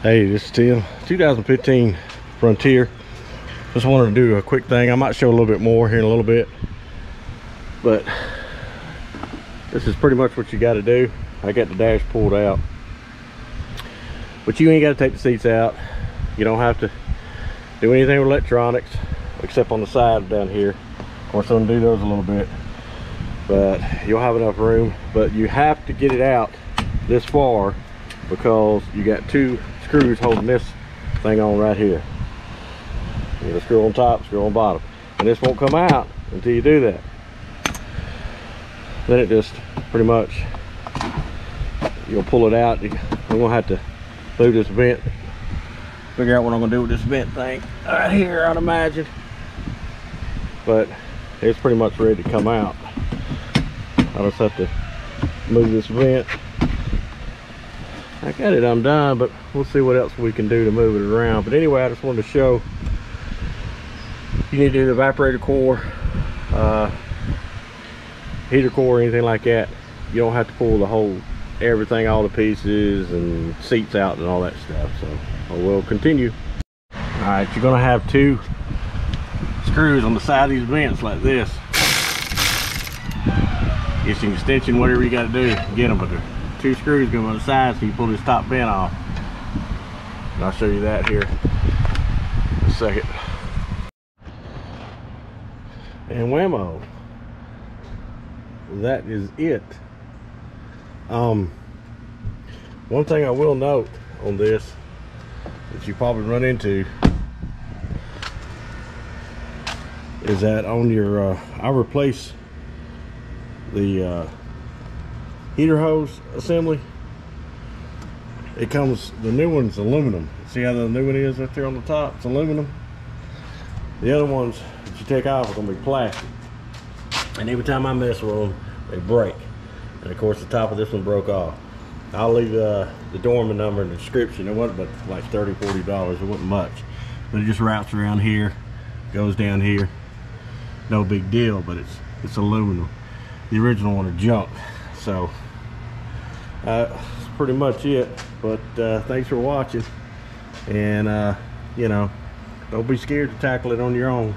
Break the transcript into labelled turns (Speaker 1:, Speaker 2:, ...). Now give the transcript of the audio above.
Speaker 1: Hey, this is Tim. 2015 Frontier. Just wanted to do a quick thing. I might show a little bit more here in a little bit, but this is pretty much what you got to do. I got the dash pulled out, but you ain't got to take the seats out. You don't have to do anything with electronics except on the side down here. Of course, I'm gonna do those a little bit, but you'll have enough room. But you have to get it out this far because you got two screws holding this thing on right here. You get a screw on top, screw on bottom, and this won't come out until you do that. Then it just pretty much, you'll pull it out. I'm gonna have to move this vent, figure out what I'm gonna do with this vent thing right here, I'd imagine. But it's pretty much ready to come out. I'll just have to move this vent. I got it undone, but we'll see what else we can do to move it around. But anyway, I just wanted to show you need to do the evaporator core, heater core, anything like that. You don't have to pull the whole, everything, all the pieces and seats out and all that stuff. So we'll continue. All right, you're gonna have two screws on the side of these vents like this. Get some extension, whatever you got to do, get them. But the two screws go on the side, so you pull this top vent off. And I'll show you that here in a second. And whammo, that is it. One thing I will note on this that you probably run into is that on your I replace the heater hose assembly. It comes, the new one's aluminum. See how the new one is right there on the top? It's aluminum. The other ones that you take off are gonna be plastic, and every time I mess with them they break. And of course the top of this one broke off. I'll leave the Dorman number in the description. It wasn't but like $30–40. It wasn't much, but it just wraps around here, goes down here. No big deal, but it's aluminum. The original one is junk. So that's pretty much it. But thanks for watching, and you know, don't be scared to tackle it on your own.